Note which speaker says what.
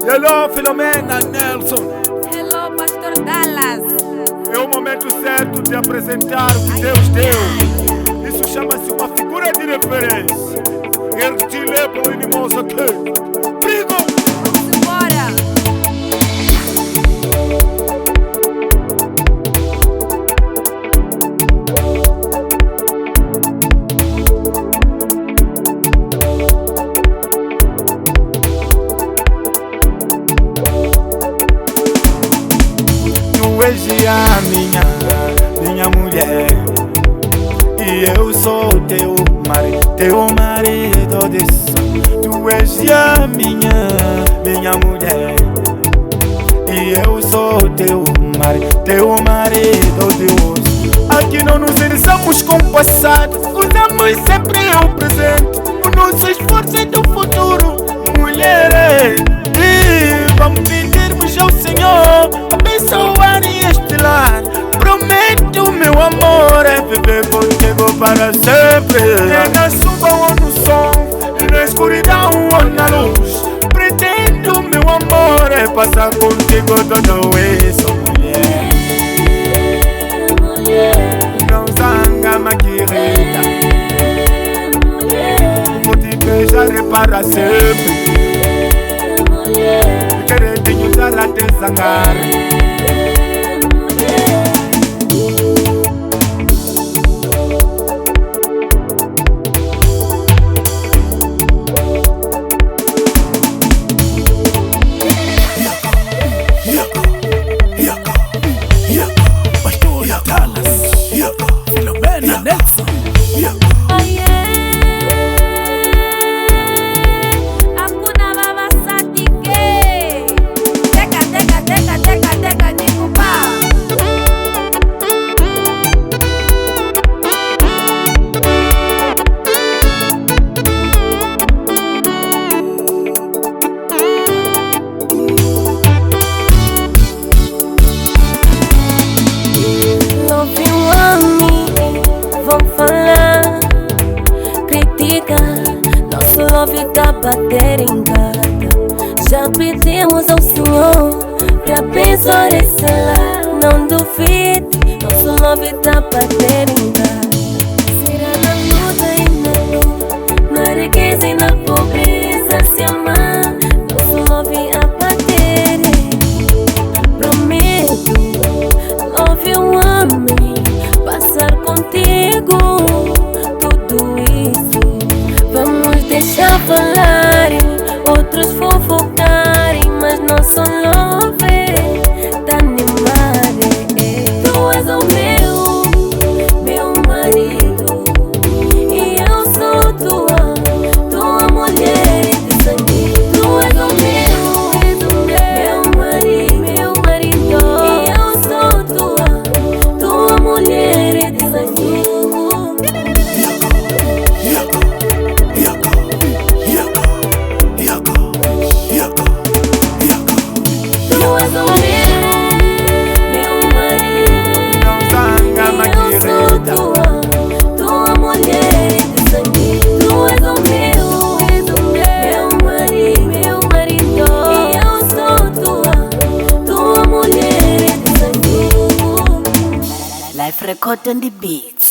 Speaker 1: Hello, Filomena Nelson.
Speaker 2: Hello, Pastor Dallas.
Speaker 1: É o momento certo de apresentar o que Deus deu. Isso chama-se uma figura de referência. Ele te leva o inimoso aqui. Brigo!
Speaker 2: Vamos embora.
Speaker 1: Tu és minha mulher, e eu sou teu marido de sonho. Tu és minha mulher, e eu sou teu marido de osso. Aqui não nos irisamos com o passado, usamos sempre o presente. O nosso esforço é do futuro, mulher. E vamos pedirmos ao Senhor abençoar este lar. Prometo, meu amor, é viver contigo para sempre. É na chuva ou no sol, é na escuridão ou na luz. Pretendo, meu amor, é passar contigo tudo isso, mulher. Não zanga, ma querida. Vou te beijar para sempre. Querer te ajudar a te zangar.
Speaker 3: Filomena Nelson.
Speaker 2: Hakuna babasatike. Teka nikupa.
Speaker 4: Vão falar, critica, nosso love tá bater em gata. Já pedimos ao Senhor pra abençoar esse lar. Não duvide, nosso love tá bater em gata. Será na luta e na dor, na riqueza e na pobreza, se amar, nosso love a bater. Prometo, love eu amo, passar contigo tudo isso. Vamos deixar falarem, outros fofocarem, mas nosso love tá animado. Tu és o meu marido, e eu sou tua mulher de sangue. Tu és o meu marido, e eu sou tua mulher de sangue. Tu és o meu marido,
Speaker 1: Não zanga, ma
Speaker 4: e eu sou
Speaker 1: querida.
Speaker 4: tua mulher de sangue. Tu és o meu marido, e eu sou tua mulher de sangue.
Speaker 3: Life record on the beats.